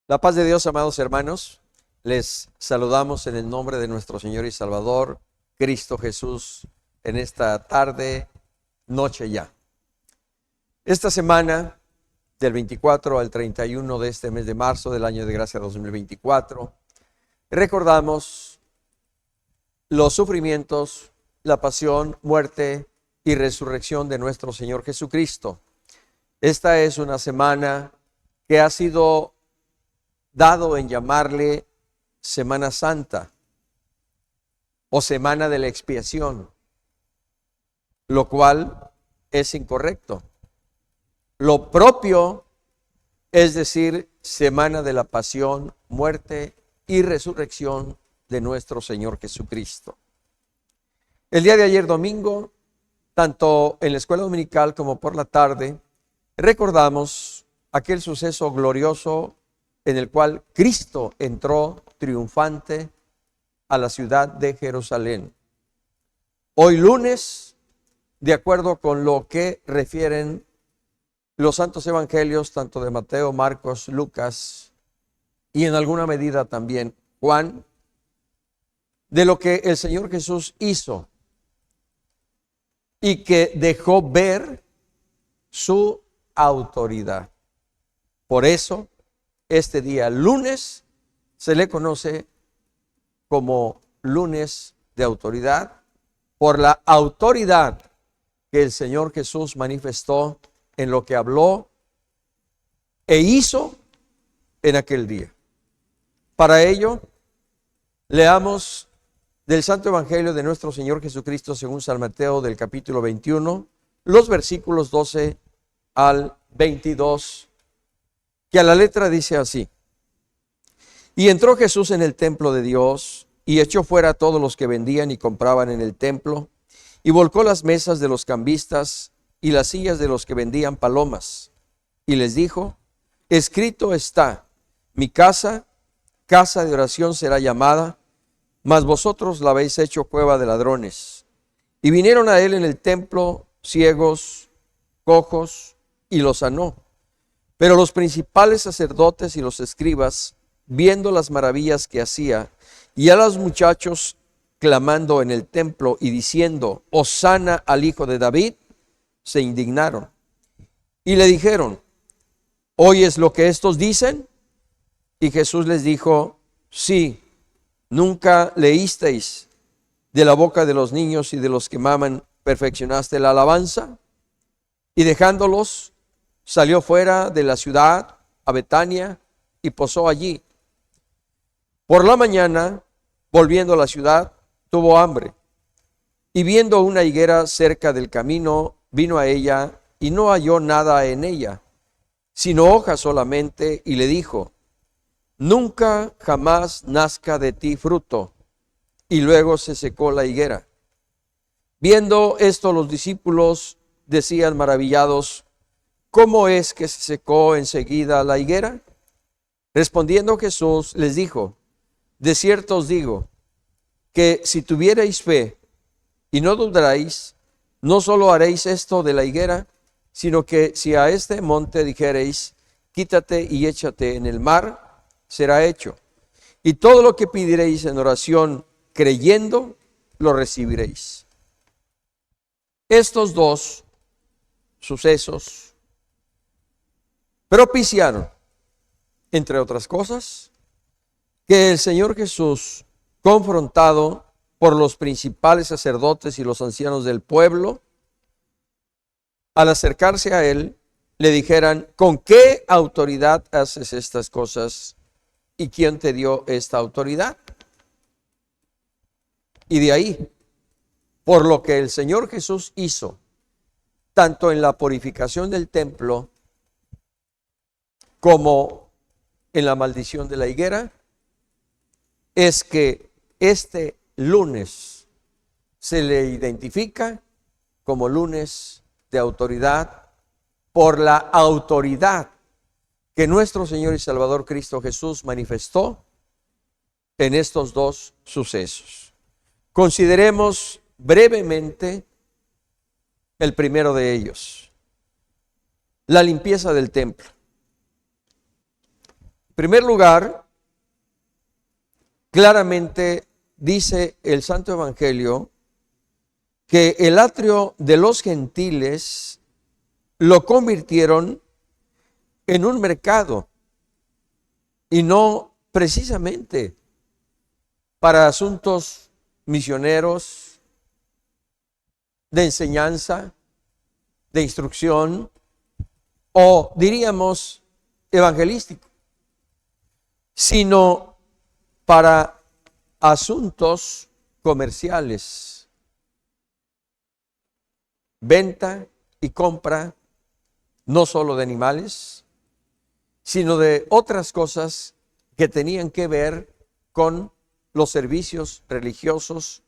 La paz de Dios, amados hermanos, les saludamos en el nombre de nuestro Señor y Salvador, Cristo Jesús, en esta tarde, noche ya. Esta semana, del 24 al 31 de este mes de marzo del año de gracia 2024, recordamos los sufrimientos, la pasión, muerte y resurrección de nuestro Señor Jesucristo. Esta es una semana que ha sido dado en llamarle Semana Santa o Semana de la Expiación, lo cual es incorrecto. Lo propio es decir Semana de la Pasión, Muerte y Resurrección de nuestro Señor Jesucristo. El día de ayer domingo, tanto en la escuela dominical como por la tarde, recordamos aquel suceso glorioso en el cual Cristo entró triunfante a la ciudad de Jerusalén. Hoy lunes, de acuerdo con lo que refieren los santos evangelios, tanto de Mateo, Marcos, Lucas y en alguna medida también Juan, de lo que el Señor Jesús hizo y que dejó ver su autoridad. Por eso, este día lunes se le conoce como lunes de autoridad, por la autoridad que el Señor Jesús manifestó en lo que habló e hizo en aquel día. Para ello, leamos del Santo Evangelio de nuestro Señor Jesucristo según San Mateo del capítulo 21, los versículos 12 al 22, que a la letra dice así: Y entró Jesús en el templo de Dios, y echó fuera a todos los que vendían y compraban en el templo, y volcó las mesas de los cambistas y las sillas de los que vendían palomas, y les dijo: Escrito está, mi casa, casa de oración será llamada, mas vosotros la habéis hecho cueva de ladrones. Y vinieron a él en el templo ciegos, cojos, y los sanó. Pero los principales sacerdotes y los escribas, viendo las maravillas que hacía, y a los muchachos clamando en el templo y diciendo: Hosana al Hijo de David, se indignaron. Y le dijeron: ¿Oyes lo que estos dicen? Y Jesús les dijo: Sí, ¿nunca leísteis de la boca de los niños y de los que maman perfeccionaste la alabanza? Y dejándolos, salió fuera de la ciudad a Betania y posó allí. Por la mañana, volviendo a la ciudad, tuvo hambre. Y viendo una higuera cerca del camino, vino a ella y no halló nada en ella, sino hojas solamente, y le dijo: Nunca jamás nazca de ti fruto. Y luego se secó la higuera. Viendo esto, los discípulos decían maravillados: ¿Cómo es que se secó enseguida la higuera? Respondiendo Jesús les dijo: De cierto os digo, que si tuvierais fe y no dudaréis, no solo haréis esto de la higuera, sino que si a este monte dijereis: Quítate y échate en el mar, será hecho. Y todo lo que pediréis en oración, creyendo, lo recibiréis. Estos dos sucesos propiciaron, entre otras cosas, que el Señor Jesús, confrontado por los principales sacerdotes y los ancianos del pueblo, al acercarse a él, le dijeran: ¿Con qué autoridad haces estas cosas? ¿Y quién te dio esta autoridad? Y de ahí, por lo que el Señor Jesús hizo, tanto en la purificación del templo, como en la maldición de la higuera, es que este lunes se le identifica como lunes de autoridad, por la autoridad que nuestro Señor y Salvador Cristo Jesús manifestó en estos dos sucesos. Consideremos brevemente el primero de ellos, la limpieza del templo. primer lugar, claramente dice el Santo Evangelio que el atrio de los gentiles lo convirtieron en un mercado y no precisamente para asuntos misioneros, de enseñanza, de instrucción o diríamos evangelístico, sino para asuntos comerciales, venta y compra no solo de animales, sino de otras cosas que tenían que ver con los servicios religiosos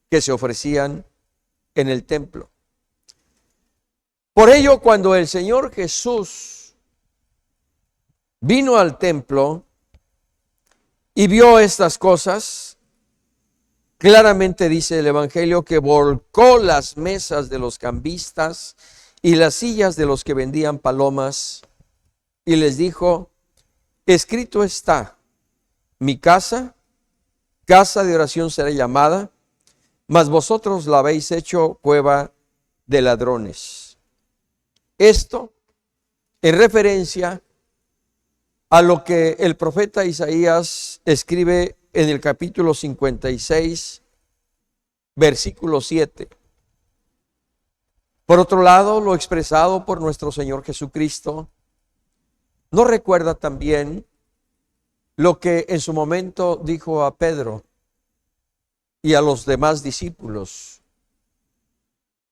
que se ofrecían en el templo. Por ello, cuando el Señor Jesús vino al templo y vio estas cosas, claramente dice el Evangelio que volcó las mesas de los cambistas y las sillas de los que vendían palomas y les dijo: escrito está, mi casa, casa de oración será llamada, mas vosotros la habéis hecho cueva de ladrones. Esto en referencia a lo que el profeta Isaías escribe en el capítulo 56, versículo 7. Por otro lado, lo expresado por nuestro Señor Jesucristo, ¿no recuerda también lo que en su momento dijo a Pedro y a los demás discípulos?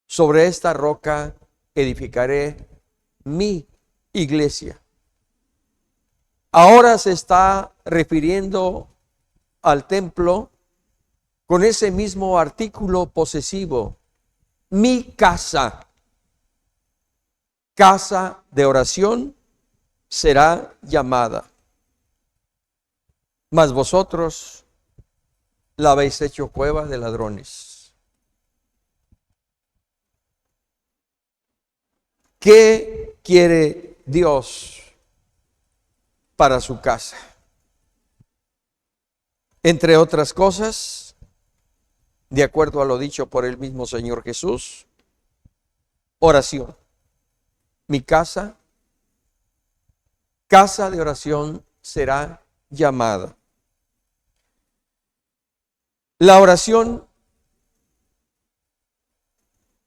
Sobre esta roca edificaré mi iglesia. Ahora se está refiriendo al templo con ese mismo artículo posesivo, mi casa, casa de oración será llamada, mas vosotros la habéis hecho cueva de ladrones. ¿Qué quiere Dios para su casa? Entre otras cosas, de acuerdo a lo dicho por el mismo Señor Jesús, oración. Mi casa, casa de oración será llamada. La oración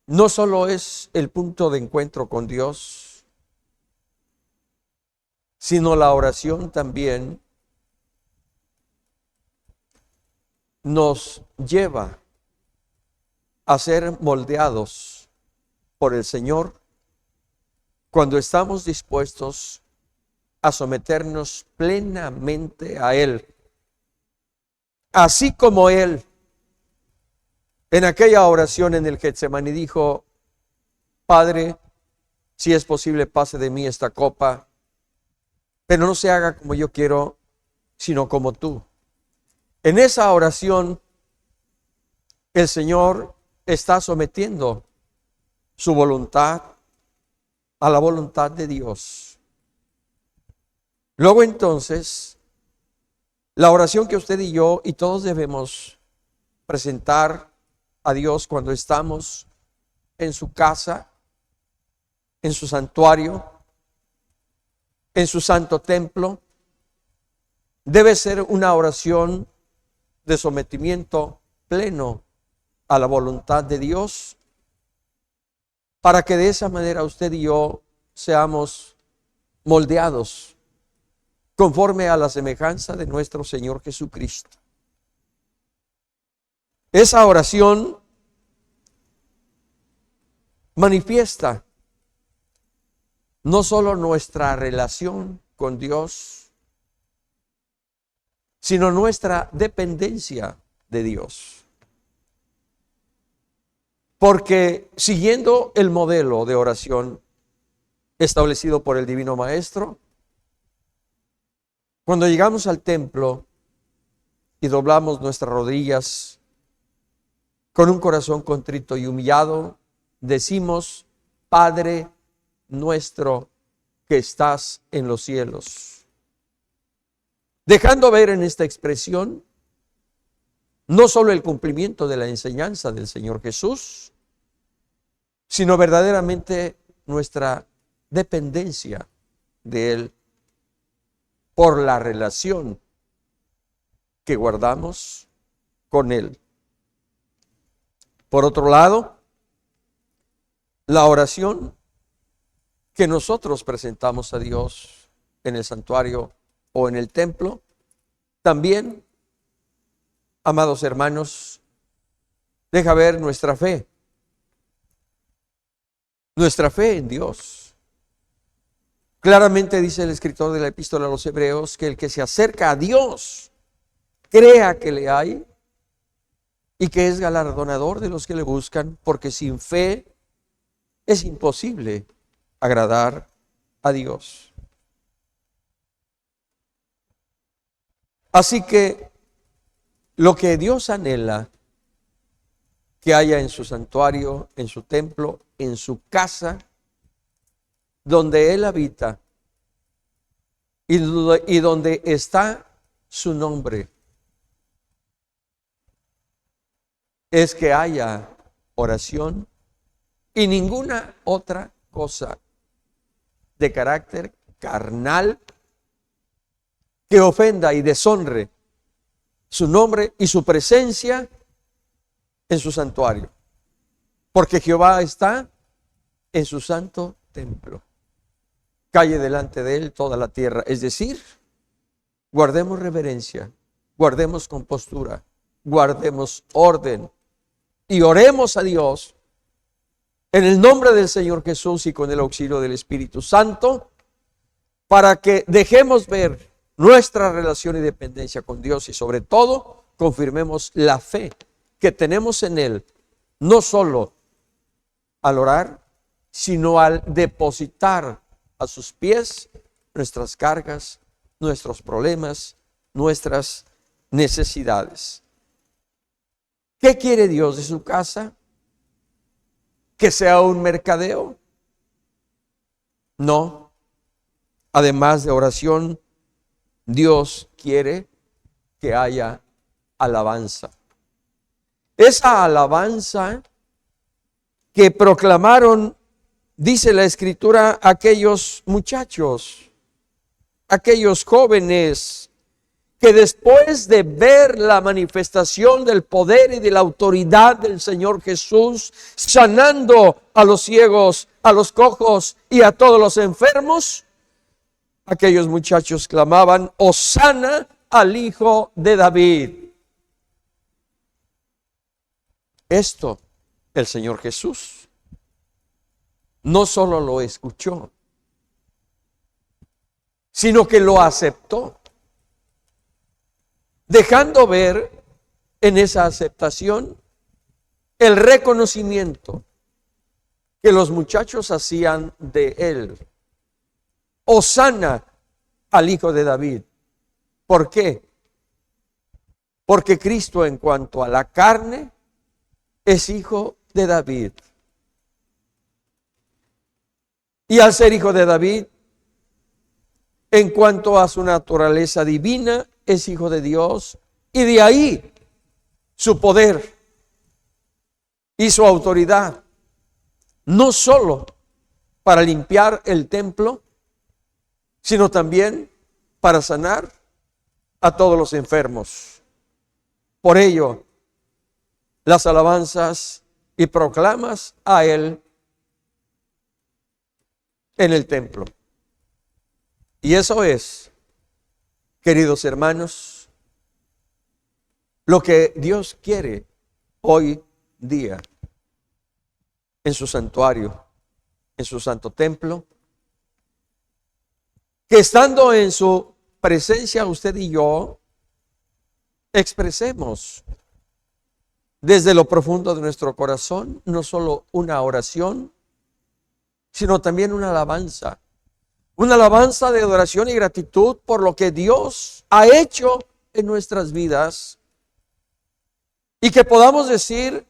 no solo es el punto de encuentro con Dios, sino la oración también nos lleva a ser moldeados por el Señor cuando estamos dispuestos a someternos plenamente a Él. Así como Él en aquella oración en el Getsemaní dijo: Padre, si es posible, pase de mí esta copa, pero no se haga como yo quiero, sino como tú. En esa oración, el Señor está sometiendo su voluntad a la voluntad de Dios. Luego entonces, la oración que usted y yo y todos debemos presentar a Dios cuando estamos en su casa, en su santuario, en su santo templo, debe ser una oración de sometimiento pleno a la voluntad de Dios, para que de esa manera usted y yo seamos moldeados conforme a la semejanza de nuestro Señor Jesucristo. Esa oración manifiesta no solo nuestra relación con Dios, sino nuestra dependencia de Dios. Porque siguiendo el modelo de oración establecido por el Divino Maestro, cuando llegamos al templo y doblamos nuestras rodillas con un corazón contrito y humillado, decimos: Padre nuestro que estás en los cielos. dejando ver en esta expresión no solo el cumplimiento de la enseñanza del Señor Jesús, sino verdaderamente nuestra dependencia de Él por la relación que guardamos con Él. Por otro lado, la oración que nosotros presentamos a Dios en el santuario o en el templo, también, amados hermanos, deja ver nuestra fe en Dios. Claramente dice el escritor de la epístola a los Hebreos que el que se acerca a Dios crea que le hay y que es galardonador de los que le buscan, porque sin fe es imposible agradar a Dios. Así que lo que Dios anhela que haya en su santuario, en su templo, en su casa, donde Él habita y donde está su nombre, es que haya oración y ninguna otra cosa de carácter carnal que ofenda y deshonre su nombre y su presencia en su santuario, porque Jehová está en su santo templo. Calle delante de Él toda la tierra, es decir, guardemos reverencia, guardemos compostura, guardemos orden y oremos a Dios en el nombre del Señor Jesús y con el auxilio del Espíritu Santo, para que dejemos ver nuestra relación y dependencia con Dios y sobre todo confirmemos la fe que tenemos en Él, no solo al orar, sino al depositar a sus pies nuestras cargas, nuestros problemas, nuestras necesidades. ¿Qué quiere Dios de su casa? ¿Que sea un mercadeo? No. Además de oración, Dios quiere que haya alabanza. Esa alabanza que proclamaron, dice la Escritura, aquellos muchachos, aquellos jóvenes que después de ver la manifestación del poder y de la autoridad del Señor Jesús, sanando a los ciegos, a los cojos y a todos los enfermos, aquellos muchachos clamaban: Hosana al Hijo de David. Esto el Señor Jesús no solo lo escuchó, sino que lo aceptó, dejando ver en esa aceptación el reconocimiento que los muchachos hacían de Él. Hosana al Hijo de David. ¿Por qué? Porque Cristo, en cuanto a la carne, es hijo de David. Y al ser hijo de David, en cuanto a su naturaleza divina, es hijo de Dios, y de ahí su poder y su autoridad, no solo para limpiar el templo, sino también para sanar a todos los enfermos. Por ello, las alabanzas y proclamas a Él en el templo. Y eso es, queridos hermanos, lo que Dios quiere hoy día en su santuario, en su santo templo, que estando en su presencia usted y yo expresemos desde lo profundo de nuestro corazón no solo una oración, sino también una alabanza de adoración y gratitud por lo que Dios ha hecho en nuestras vidas, y que podamos decir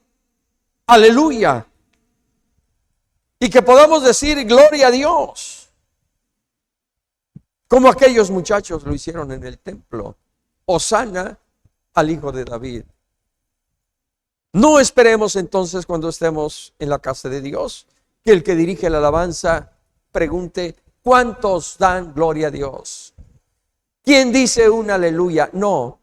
aleluya, y que podamos decir gloria a Dios. como aquellos muchachos lo hicieron en el templo. Hosana al Hijo de David. No esperemos entonces, cuando estemos en la casa de Dios, que el que dirige la alabanza pregunte: ¿cuántos dan gloria a Dios? ¿Quién dice un aleluya? No.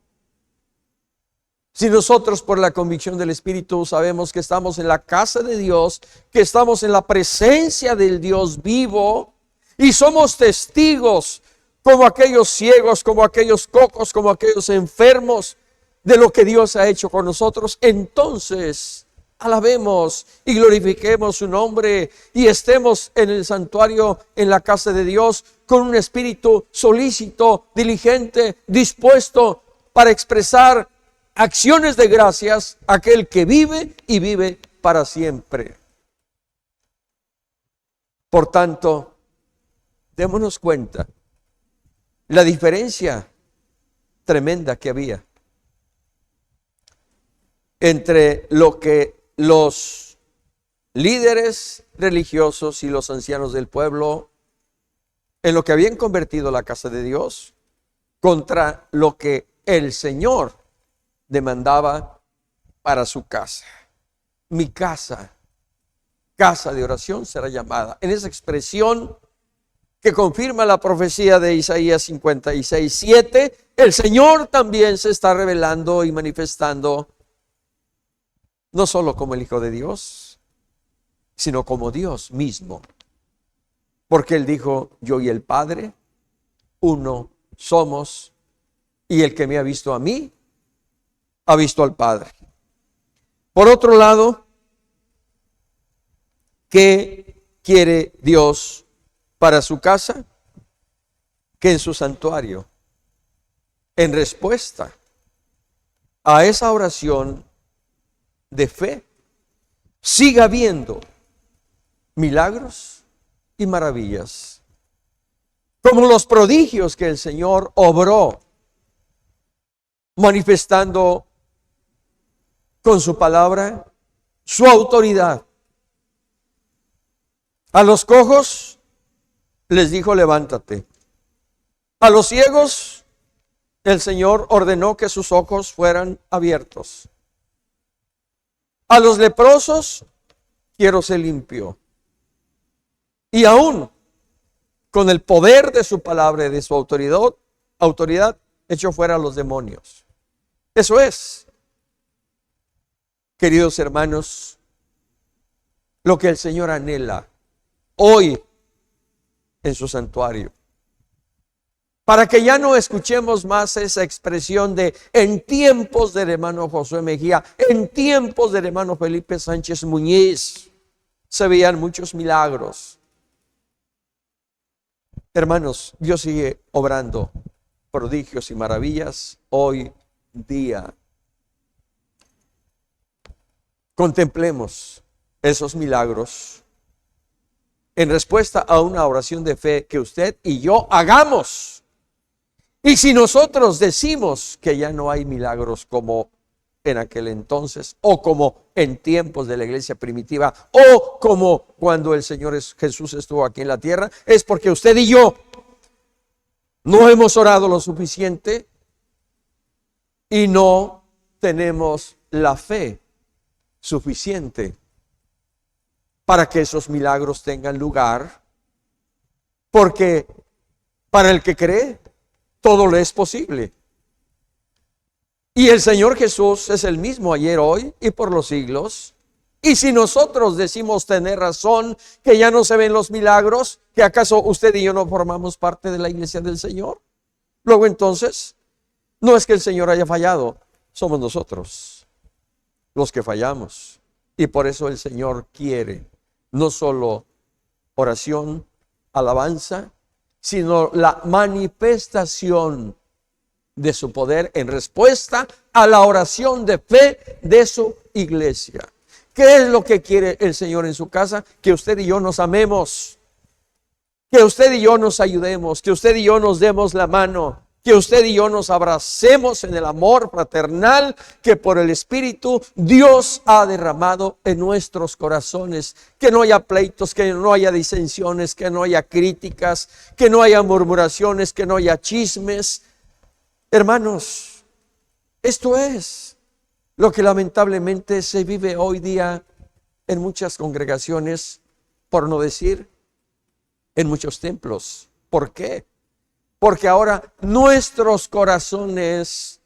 Si nosotros, por la convicción del Espíritu, sabemos que estamos en la casa de Dios, que estamos en la presencia del Dios vivo, y somos testigos, como aquellos ciegos, como aquellos cojos, como aquellos enfermos, de lo que Dios ha hecho con nosotros, entonces alabemos y glorifiquemos su nombre y estemos en el santuario, en la casa de Dios, con un espíritu solícito, diligente, dispuesto para expresar acciones de gracias a aquel que vive y vive para siempre. Por tanto, démonos cuenta la diferencia tremenda que había entre lo que los líderes religiosos y los ancianos del pueblo, en lo que habían convertido la casa de Dios, contra lo que el Señor demandaba para su casa. Mi casa, casa de oración será llamada. En esa expresión que confirma la profecía de Isaías 56:7, el Señor también se está revelando y manifestando, no solo como el Hijo de Dios, sino como Dios mismo. Porque Él dijo: yo y el Padre, uno somos, y el que me ha visto a mí, ha visto al Padre. Por otro lado, ¿qué quiere Dios para su casa? Que en su santuario, en respuesta a esa oración de fe, siga habiendo milagros y maravillas, como los prodigios que el Señor obró, manifestando con su palabra su autoridad. A los cojos les dijo: levántate. A los ciegos el Señor ordenó que sus ojos fueran abiertos. A los leprosos: quiero ser limpio. Y aún con el poder de su palabra y de su autoridad, echó fuera a los demonios. Eso es, queridos hermanos, lo que el Señor anhela hoy en su santuario. Para que ya no escuchemos más esa expresión de en tiempos del hermano Josué Mejía, en tiempos del hermano Felipe Sánchez Muñiz, se veían muchos milagros. Hermanos, Dios sigue obrando prodigios y maravillas hoy día. Contemplemos esos milagros en respuesta a una oración de fe que usted y yo hagamos. Y si nosotros decimos que ya no hay milagros como en aquel entonces, o como en tiempos de la iglesia primitiva, o como cuando el Señor Jesús estuvo aquí en la tierra, es porque usted y yo no hemos orado lo suficiente y no tenemos la fe suficiente para que esos milagros tengan lugar, porque para el que cree, todo le es posible. Y el Señor Jesús es el mismo ayer, hoy y por los siglos. Y si nosotros decimos tener razón, que ya no se ven los milagros, ¿que acaso usted y yo no formamos parte de la iglesia del Señor? Luego entonces, no es que el Señor haya fallado, somos nosotros los que fallamos. Y por eso el Señor quiere no solo oración, alabanza, sino la manifestación de su poder en respuesta a la oración de fe de su iglesia. ¿Qué es lo que quiere el Señor en su casa? Que usted y yo nos amemos, que usted y yo nos ayudemos, que usted y yo nos demos la mano, que usted y yo nos abracemos en el amor fraternal que por el Espíritu Dios ha derramado en nuestros corazones. Que no haya pleitos, que no haya disensiones, que no haya críticas, que no haya murmuraciones, que no haya chismes. Hermanos, esto es lo que lamentablemente se vive hoy día en muchas congregaciones, por no decir en muchos templos. ¿Por qué? Porque ahora nuestros corazones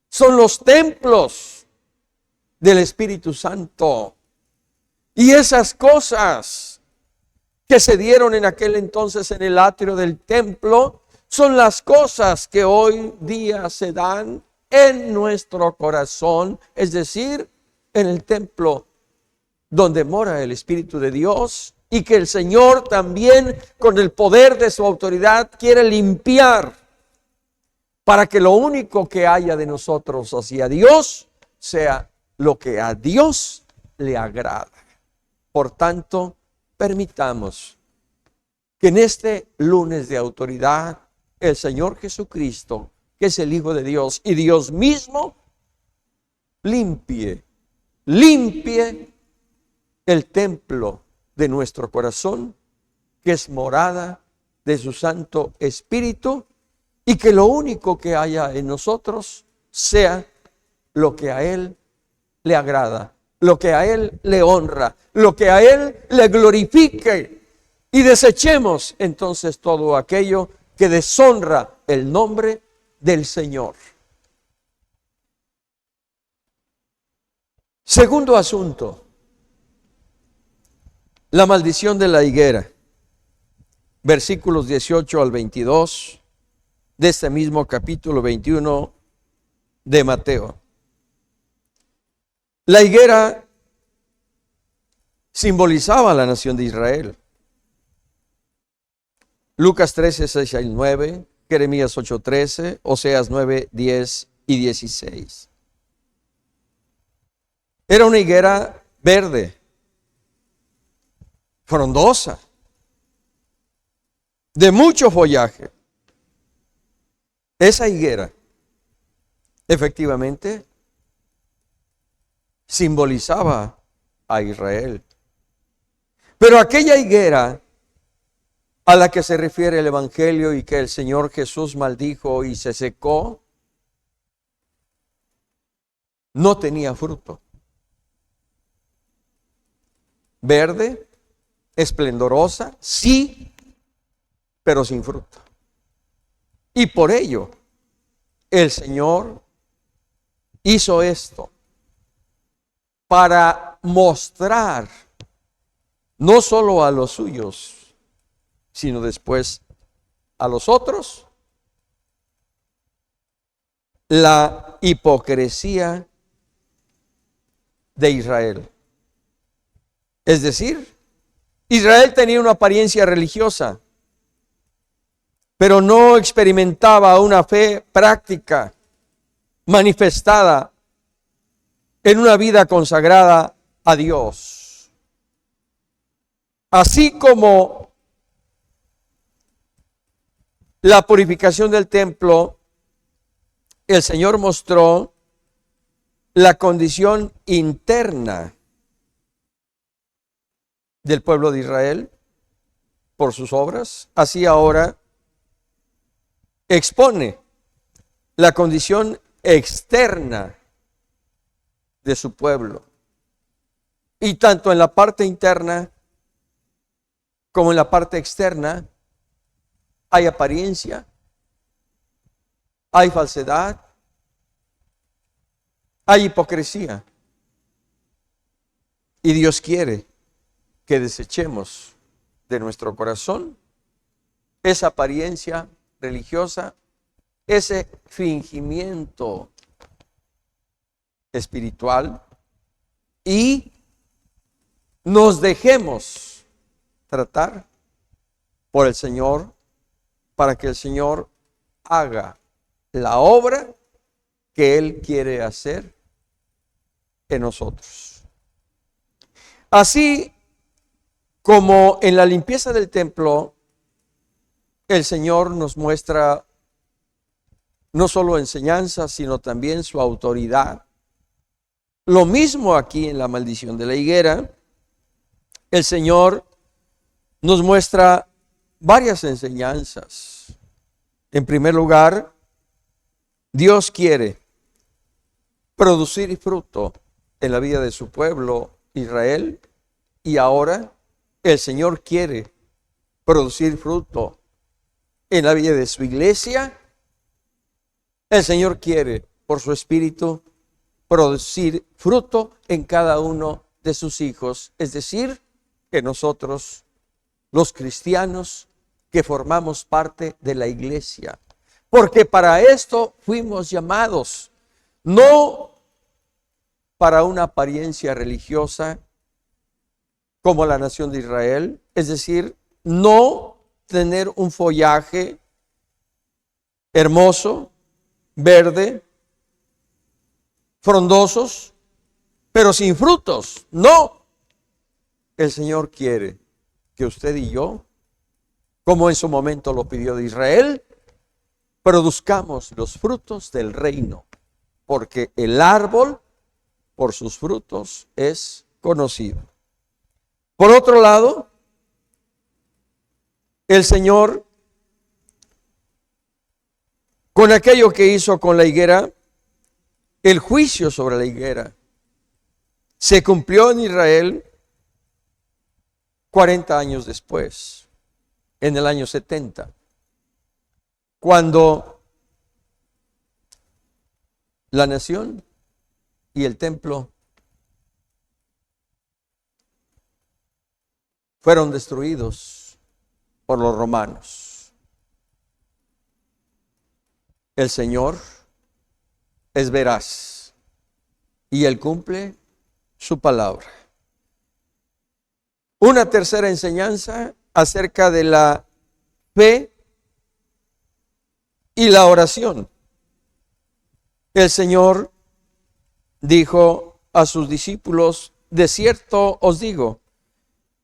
son los templos del Espíritu Santo. Y esas cosas que se dieron en aquel entonces en el atrio del templo son las cosas que hoy día se dan en nuestro corazón, es decir, en el templo donde mora el Espíritu de Dios, y que el Señor también con el poder de su autoridad quiere limpiar para que lo único que haya de nosotros hacia Dios sea lo que a Dios le agrada. Por tanto, permitamos que en este lunes de autoridad el Señor Jesucristo, que es el Hijo de Dios y Dios mismo, limpie el templo de nuestro corazón, que es morada de su Santo Espíritu, y que lo único que haya en nosotros sea lo que a Él le agrada, lo que a Él le honra, lo que a Él le glorifique, y desechemos entonces todo aquello que deshonra el nombre del Señor. Segundo asunto: la maldición de la higuera. Versículos 18 al 22 de este mismo capítulo 21 de Mateo. La higuera simbolizaba a la nación de Israel. Lucas 13, 6 al 9, Jeremías 8, 13, Oseas 9, 10 y 16. Era una higuera verde, frondosa, de mucho follaje. Esa higuera efectivamente simbolizaba a Israel. Pero aquella higuera a la que se refiere el Evangelio y que el Señor Jesús maldijo y se secó, no tenía fruto. Verde, esplendorosa, sí, pero sin fruto. Y por ello el Señor hizo esto para mostrar no solo a los suyos, sino después a los otros, la hipocresía de Israel. Es decir, Israel tenía una apariencia religiosa, pero no experimentaba una fe práctica, manifestada en una vida consagrada a Dios. Así como la purificación del templo, el Señor mostró la condición interna del pueblo de Israel por sus obras. Así ahora expone la condición externa de su pueblo. Y tanto en la parte interna como en la parte externa hay apariencia, hay falsedad, hay hipocresía. Y Dios quiere que desechemos de nuestro corazón esa apariencia religiosa, ese fingimiento espiritual, y nos dejemos tratar por el Señor para que el Señor haga la obra que Él quiere hacer en nosotros. Así como en la limpieza del templo, el Señor nos muestra no solo enseñanza, sino también su autoridad. Lo mismo aquí en la maldición de la higuera. El Señor nos muestra varias enseñanzas. En primer lugar, Dios quiere producir fruto en la vida de su pueblo Israel, y ahora el Señor quiere producir fruto en la vida de su iglesia. El Señor quiere, por su Espíritu, producir fruto en cada uno de sus hijos, es decir, que nosotros, los cristianos que formamos parte de la iglesia, porque para esto fuimos llamados, no para una apariencia religiosa como la nación de Israel, es decir, no tener un follaje hermoso, verde, frondosos, pero sin frutos. No, el Señor quiere que usted y yo, como en su momento lo pidió de Israel, produzcamos los frutos del reino, porque el árbol por sus frutos es conocido. Por otro lado, el Señor, con aquello que hizo con la higuera, el juicio sobre la higuera se cumplió en Israel 40 años después, en el año 70, cuando la nación y el templo fueron destruidos por los romanos. El Señor es veraz y Él cumple su palabra. Una tercera enseñanza acerca de la fe y la oración. El Señor dijo a sus discípulos: de cierto os digo,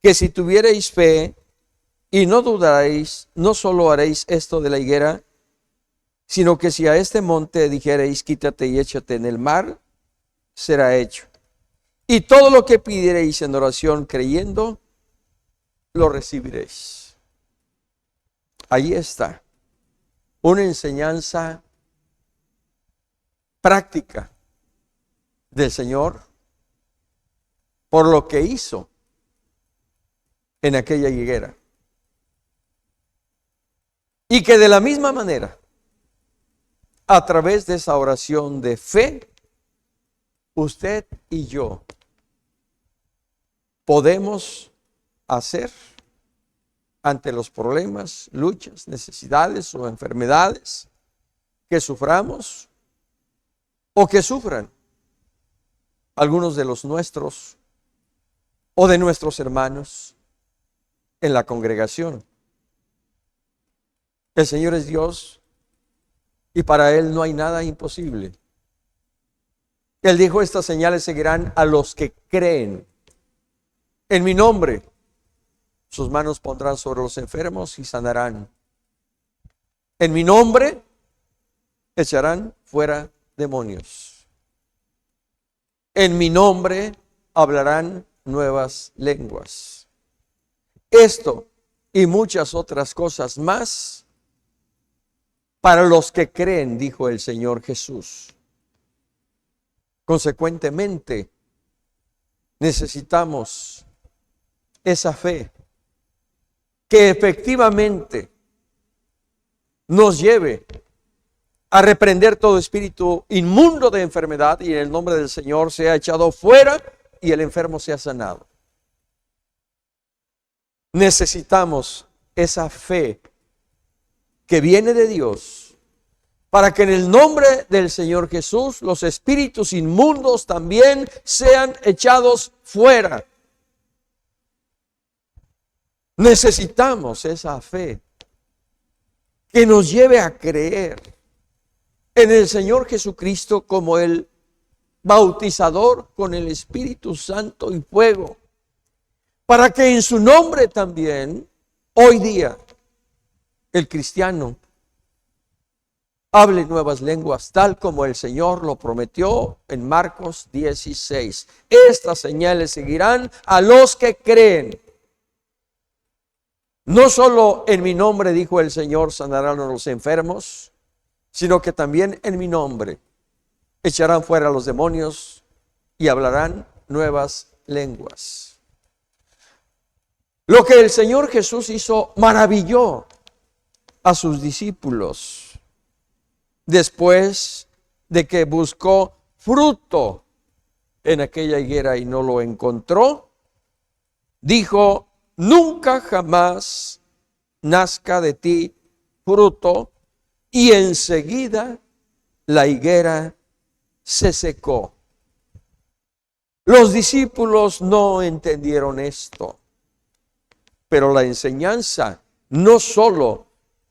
que si tuviereis fe y no dudaréis, no solo haréis esto de la higuera, sino que si a este monte dijereis, quítate y échate en el mar, será hecho. Y todo lo que pidiereis en oración creyendo, lo recibiréis. Ahí está una enseñanza práctica del Señor por lo que hizo en aquella higuera. Y que de la misma manera, a través de esa oración de fe, usted y yo podemos hacer ante los problemas, luchas, necesidades o enfermedades que suframos o que sufran algunos de los nuestros o de nuestros hermanos en la congregación. El Señor es Dios y para Él no hay nada imposible. Él dijo: estas señales seguirán a los que creen en mi nombre. Sus manos pondrán sobre los enfermos y sanarán. En mi nombre echarán fuera demonios. En mi nombre hablarán nuevas lenguas. Esto y muchas otras cosas más para los que creen, dijo el Señor Jesús. Consecuentemente, necesitamos esa fe que efectivamente nos lleve a reprender todo espíritu inmundo de enfermedad y en el nombre del Señor sea echado fuera y el enfermo sea sanado. Necesitamos esa fe que viene de Dios para que en el nombre del Señor Jesús los espíritus inmundos también sean echados fuera. Necesitamos esa fe que nos lleve a creer en el Señor Jesucristo como el bautizador con el Espíritu Santo y fuego, para que en su nombre también hoy día el cristiano hable nuevas lenguas, tal como el Señor lo prometió en Marcos 16. Estas señales seguirán a los que creen. No solo en mi nombre, dijo el Señor, sanarán a los enfermos, sino que también en mi nombre echarán fuera a los demonios y hablarán nuevas lenguas. Lo que el Señor Jesús hizo maravilló a sus discípulos. Después de que buscó fruto en aquella higuera y no lo encontró, dijo: nunca jamás nazca de ti fruto. Y enseguida la higuera se secó. Los discípulos no entendieron esto, pero la enseñanza, no solo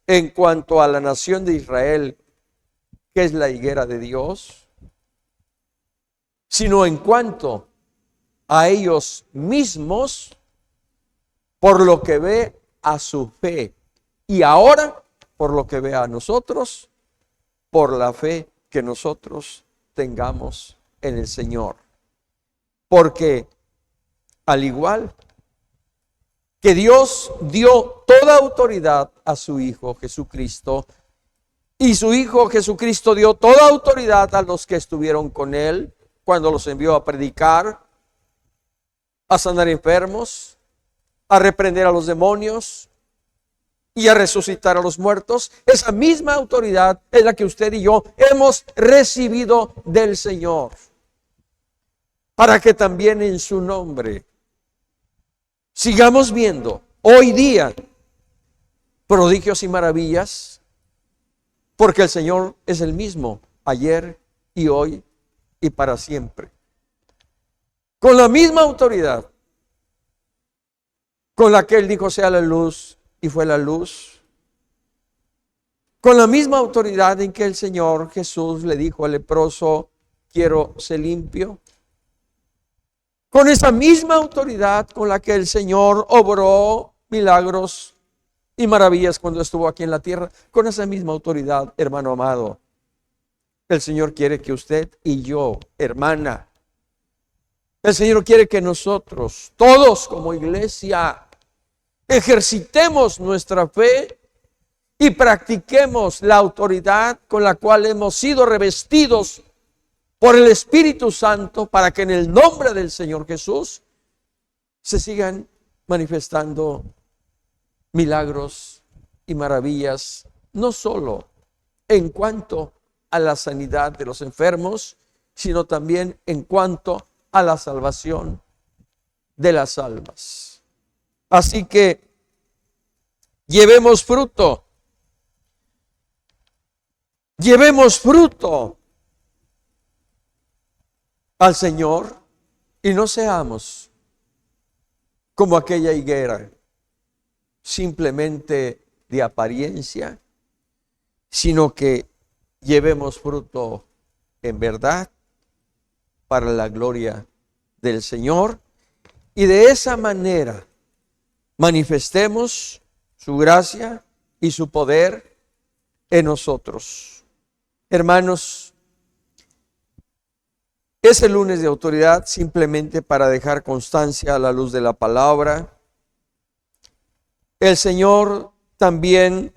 en cuanto a la nación de Israel, que es la higuera de Dios, sino en cuanto a ellos mismos, por lo que ve a su fe, y ahora por lo que ve a nosotros, por la fe que nosotros tengamos en el Señor. Porque al igual que Dios dio toda autoridad a su Hijo Jesucristo, y su Hijo Jesucristo dio toda autoridad a los que estuvieron con Él cuando los envió a predicar, a sanar enfermos, a reprender a los demonios y a resucitar a los muertos. Esa misma autoridad es la que usted y yo hemos recibido del Señor, para que también en su nombre sigamos viendo hoy día prodigios y maravillas, porque el Señor es el mismo ayer y hoy y para siempre. Con la misma autoridad con la que Él dijo sea la luz y fue la luz, con la misma autoridad en que el Señor Jesús le dijo al leproso: quiero ser limpio, con esa misma autoridad con la que el Señor obró milagros y maravillas cuando estuvo aquí en la tierra, con esa misma autoridad, hermano amado, el Señor quiere que usted y yo, hermana, el Señor quiere que nosotros, todos como iglesia, ejercitemos nuestra fe y practiquemos la autoridad con la cual hemos sido revestidos por el Espíritu Santo, para que en el nombre del Señor Jesús se sigan manifestando milagros y maravillas, no solo en cuanto a la sanidad de los enfermos, sino también en cuanto a la salvación de las almas. Así que llevemos fruto al Señor y no seamos como aquella higuera, simplemente de apariencia, sino que llevemos fruto en verdad para la gloria del Señor, y de esa manera manifestemos su gracia y su poder en nosotros. Hermanos, es el lunes de autoridad, simplemente para dejar constancia a la luz de la palabra. El Señor también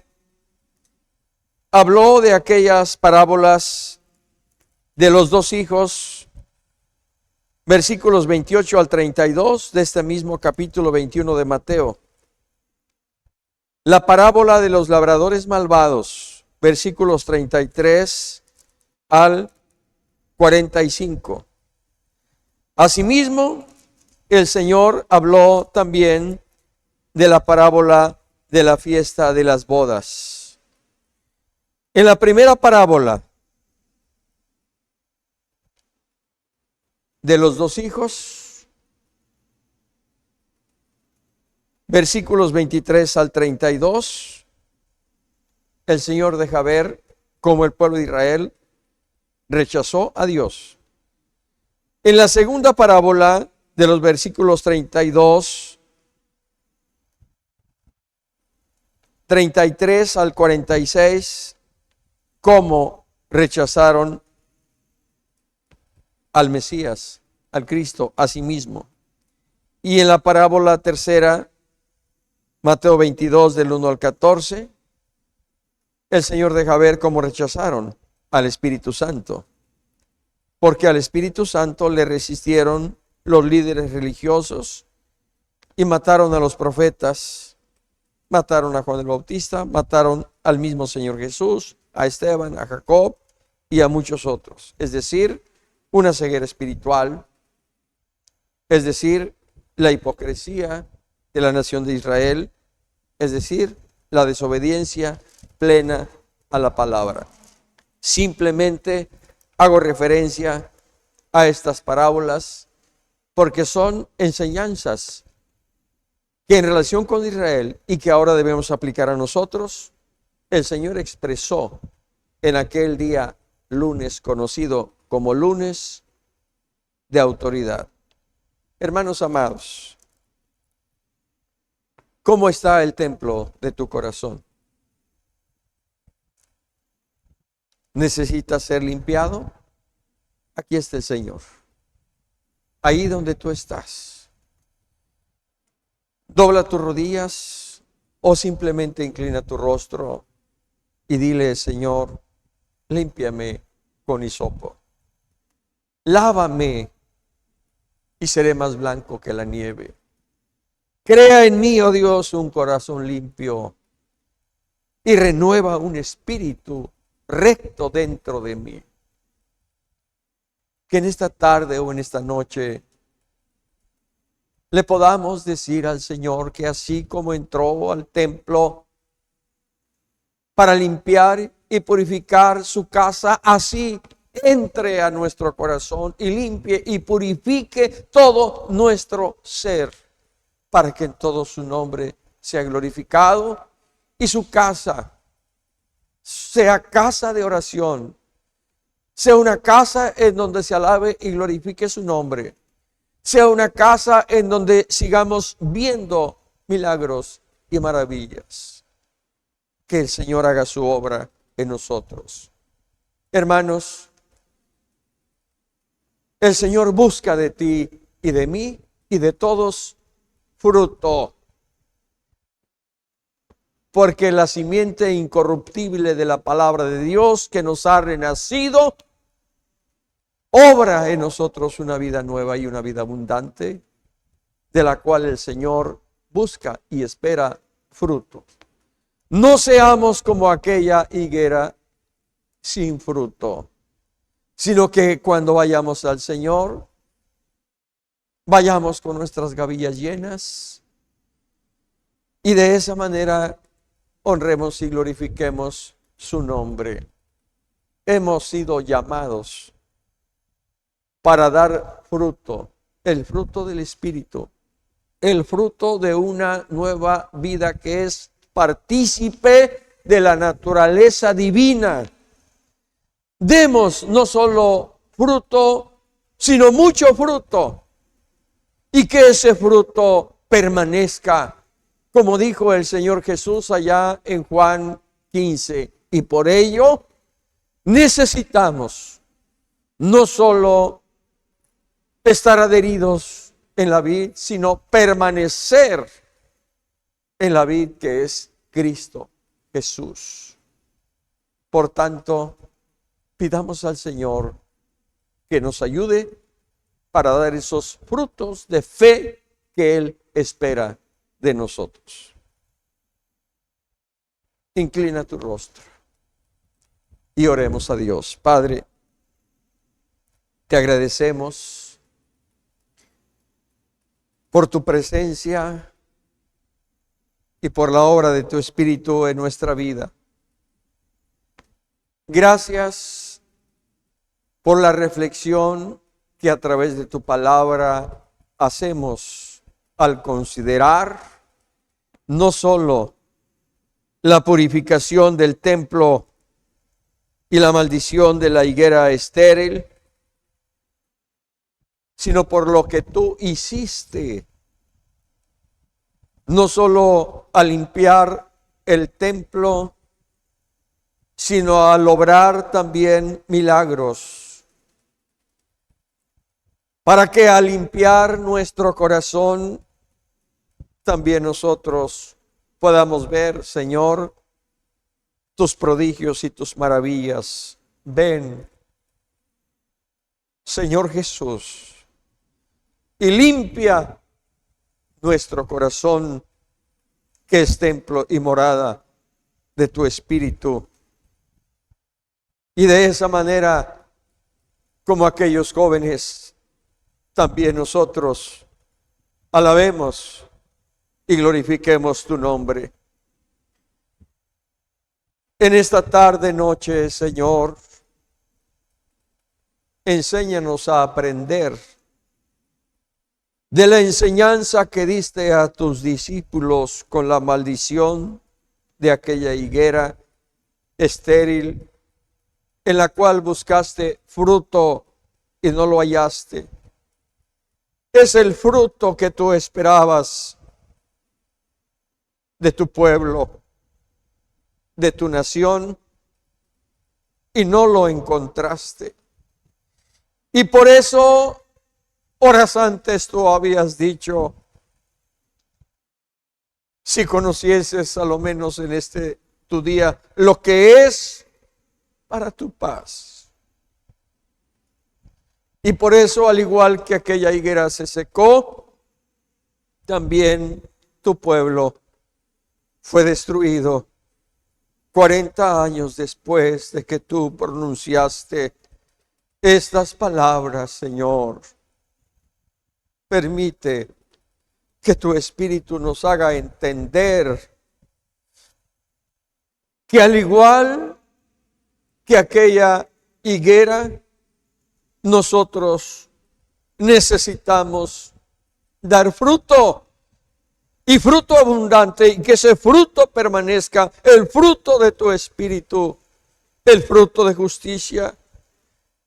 habló de aquellas parábolas de los dos hijos, versículos 28 al 32 de este mismo capítulo 21 de Mateo. La parábola de los labradores malvados, versículos 33 al 45. Asimismo, el Señor habló también de la parábola de la fiesta de las bodas. En la primera parábola de los dos hijos, versículos 23 al 32, el Señor deja ver cómo el pueblo de Israel rechazó a Dios. En la segunda parábola de los versículos 32, 33 al 46, cómo rechazaron al Mesías, al Cristo, a sí mismo. Y en la parábola tercera, Mateo 22, del 1 al 14, el Señor deja ver cómo rechazaron al Espíritu Santo. Porque al Espíritu Santo le resistieron los líderes religiosos y mataron a los profetas, mataron a Juan el Bautista, mataron al mismo Señor Jesús, a Esteban, a Jacob y a muchos otros. Es decir, una ceguera espiritual, es decir, la hipocresía de la nación de Israel, es decir, la desobediencia plena a la palabra. Simplemente hago referencia a estas parábolas porque son enseñanzas que en relación con Israel y que ahora debemos aplicar a nosotros, el Señor expresó en aquel día lunes conocido como lunes de autoridad. Hermanos amados, ¿cómo está el templo de tu corazón? ¿Necesita ser limpiado? Aquí está el Señor. Ahí donde tú estás. Dobla tus rodillas o simplemente inclina tu rostro y dile: Señor, límpiame con hisopo. Lávame y seré más blanco que la nieve. Crea en mí, oh Dios, un corazón limpio y renueva un espíritu recto dentro de mí. Que en esta tarde o en esta noche le podamos decir al Señor que así como entró al templo para limpiar y purificar su casa, así entre a nuestro corazón y limpie y purifique todo nuestro ser, para que en todo su nombre sea glorificado y su casa sea casa de oración, sea una casa en donde se alabe y glorifique su nombre, sea una casa en donde sigamos viendo milagros y maravillas. Que el Señor haga su obra en nosotros. Hermanos, el Señor busca de ti y de mí y de todos fruto. Porque la simiente incorruptible de la palabra de Dios que nos ha renacido, obra en nosotros una vida nueva y una vida abundante, de la cual el Señor busca y espera fruto. No seamos como aquella higuera sin fruto, sino que cuando vayamos al Señor, vayamos con nuestras gavillas llenas y de esa manera honremos y glorifiquemos su nombre. Hemos sido llamados para dar fruto, el fruto del Espíritu, el fruto de una nueva vida que es partícipe de la naturaleza divina. Demos no solo fruto, sino mucho fruto, y que ese fruto permanezca, como dijo el Señor Jesús allá en Juan 15, y por ello necesitamos no solo estar adheridos en la vid, sino permanecer en la vid que es Cristo Jesús. Por tanto, pidamos al Señor que nos ayude para dar esos frutos de fe que Él espera de nosotros. Inclina tu rostro y oremos a Dios. Padre, te agradecemos por tu presencia y por la obra de tu Espíritu en nuestra vida. Gracias por la reflexión que a través de tu palabra hacemos al considerar no solo la purificación del templo y la maldición de la higuera estéril, sino por lo que tú hiciste, no solo al limpiar el templo sino al obrar también milagros, para que al limpiar nuestro corazón, también nosotros podamos ver, Señor, tus prodigios y tus maravillas. Ven, Señor Jesús, y limpia nuestro corazón, que es templo y morada de tu Espíritu. Y de esa manera, como aquellos jóvenes, también nosotros alabemos y glorifiquemos tu nombre. En esta tarde, noche, Señor, enséñanos a aprender de la enseñanza que diste a tus discípulos con la maldición de aquella higuera estéril, en la cual buscaste fruto y no lo hallaste. Es el fruto que tú esperabas de tu pueblo, de tu nación, y no lo encontraste. Y por eso, horas antes tú habías dicho, si conocieses a lo menos en este tu día lo que es para tu paz. Y por eso, al igual que aquella higuera se secó, también tu pueblo fue destruido 40 años después de que tú pronunciaste estas palabras, Señor. Permite que tu Espíritu nos haga entender que al igual que aquella higuera, nosotros necesitamos dar fruto, y fruto abundante, y que ese fruto permanezca, el fruto de tu Espíritu, el fruto de justicia,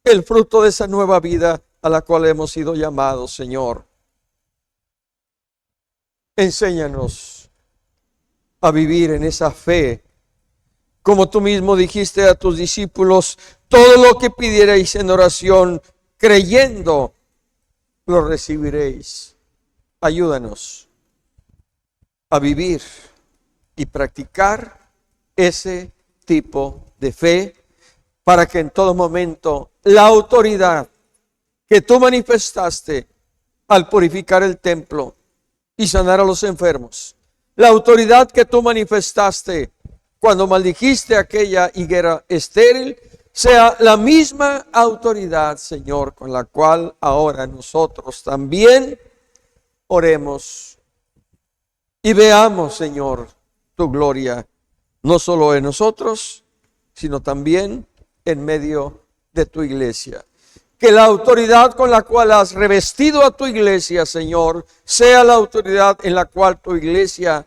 el fruto de esa nueva vida a la cual hemos sido llamados, Señor. Enséñanos a vivir en esa fe, como tú mismo dijiste a tus discípulos, todo lo que pidierais en oración, creyendo, lo recibiréis. Ayúdanos a vivir y practicar ese tipo de fe, para que en todo momento la autoridad que tú manifestaste al purificar el templo y sanar a los enfermos, la autoridad que tú manifestaste cuando maldijiste aquella higuera estéril, sea la misma autoridad, Señor, con la cual ahora nosotros también oremos y veamos, Señor, tu gloria, no solo en nosotros, sino también en medio de tu iglesia. Que la autoridad con la cual has revestido a tu iglesia, Señor, sea la autoridad en la cual tu iglesia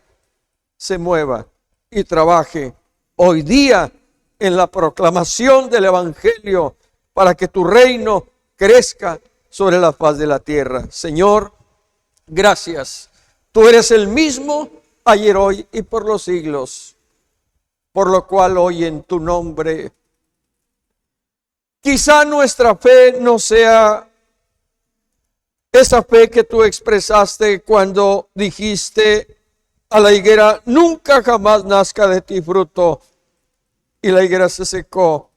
se mueva y trabaje hoy día en la proclamación del Evangelio, para que tu reino crezca sobre la faz de la tierra. Señor, gracias. Tú eres el mismo ayer, hoy y por los siglos, por lo cual hoy en tu nombre, quizá nuestra fe no sea esa fe que tú expresaste cuando dijiste a la higuera, nunca jamás nazca de ti fruto, y la higuera se secó.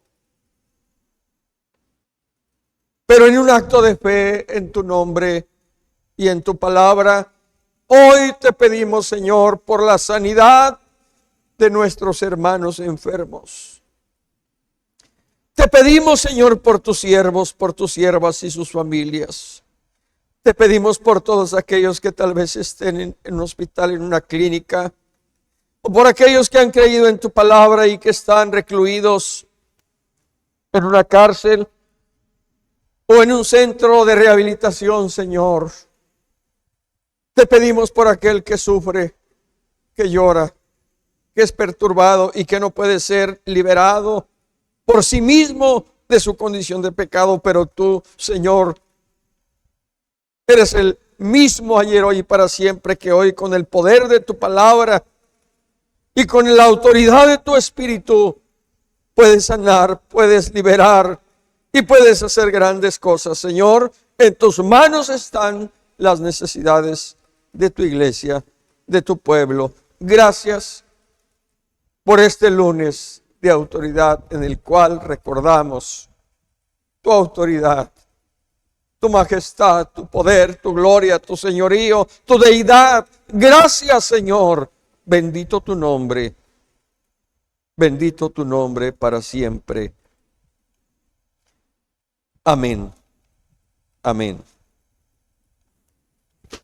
Pero en un acto de fe en tu nombre y en tu palabra, hoy te pedimos, Señor, por la sanidad de nuestros hermanos enfermos. Te pedimos, Señor, por tus siervos, por tus siervas y sus familias. Te pedimos por todos aquellos que tal vez estén en un hospital, en una clínica, o por aquellos que han creído en tu palabra y que están recluidos en una cárcel o en un centro de rehabilitación, Señor. Te pedimos por aquel que sufre, que llora, que es perturbado y que no puede ser liberado por sí mismo de su condición de pecado, pero tú, Señor, eres el mismo ayer, hoy y para siempre, que hoy con el poder de tu palabra y con la autoridad de tu Espíritu puedes sanar, puedes liberar y puedes hacer grandes cosas. Señor, en tus manos están las necesidades de tu iglesia, de tu pueblo. Gracias por este lunes de autoridad en el cual recordamos tu autoridad, tu majestad, tu poder, tu gloria, tu señorío, tu deidad. Gracias, Señor. Bendito tu nombre. Bendito tu nombre para siempre. Amén. Amén.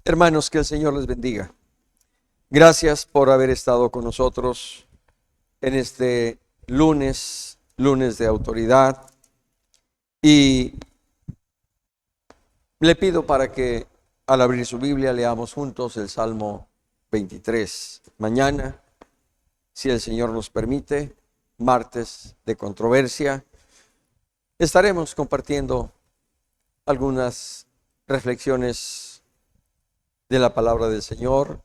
Hermanos, que el Señor les bendiga. Gracias por haber estado con nosotros en este lunes de autoridad. Y le pido para que al abrir su Biblia leamos juntos el Salmo 23. Mañana, si el Señor nos permite, martes de controversia, estaremos compartiendo algunas reflexiones de la palabra del Señor,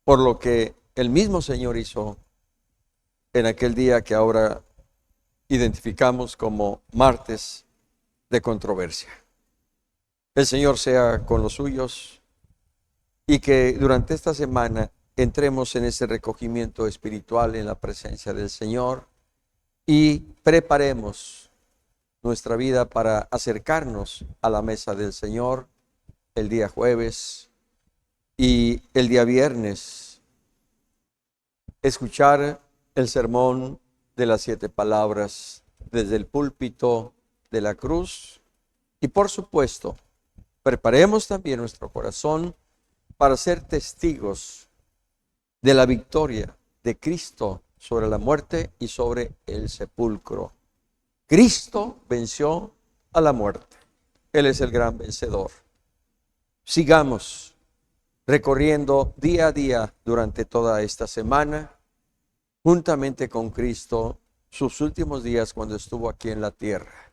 por lo que el mismo Señor hizo en aquel día que ahora identificamos como martes de controversia. El Señor sea con los suyos y que durante esta semana entremos en ese recogimiento espiritual en la presencia del Señor y preparemos nuestra vida para acercarnos a la mesa del Señor el día jueves y el día viernes, escuchar el sermón de las 7 palabras desde el púlpito de la cruz y, por supuesto, preparemos también nuestro corazón para ser testigos de la victoria de Cristo sobre la muerte y sobre el sepulcro. Cristo venció a la muerte. Él es el gran vencedor. Sigamos recorriendo día a día durante toda esta semana, juntamente con Cristo, sus últimos días cuando estuvo aquí en la tierra.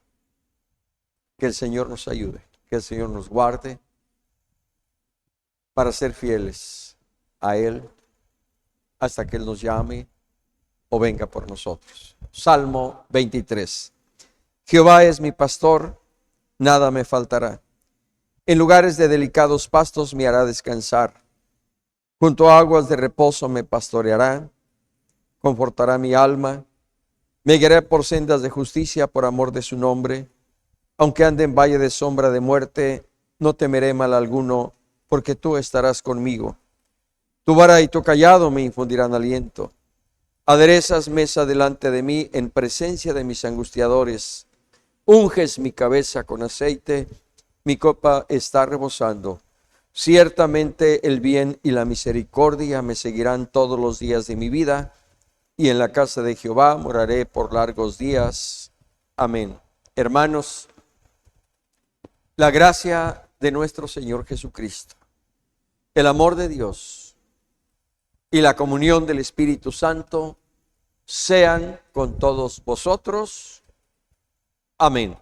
Que el Señor nos ayude, que el Señor nos guarde para ser fieles a Él hasta que Él nos llame o venga por nosotros. Salmo 23. Jehová es mi pastor, nada me faltará. En lugares de delicados pastos me hará descansar. Junto a aguas de reposo me pastoreará. Confortará mi alma. Me guiará por sendas de justicia por amor de su nombre. Aunque ande en valle de sombra de muerte, no temeré mal alguno, porque tú estarás conmigo. Tu vara y tu cayado me infundirán aliento. Aderezas mesa delante de mí en presencia de mis angustiadores. Unges mi cabeza con aceite, mi copa está rebosando. Ciertamente el bien y la misericordia me seguirán todos los días de mi vida, y en la casa de Jehová moraré por largos días. Amén. Hermanos, la gracia de nuestro Señor Jesucristo, el amor de Dios y la comunión del Espíritu Santo sean con todos vosotros. Amén.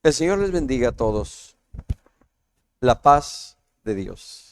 El Señor les bendiga a todos. La paz de Dios.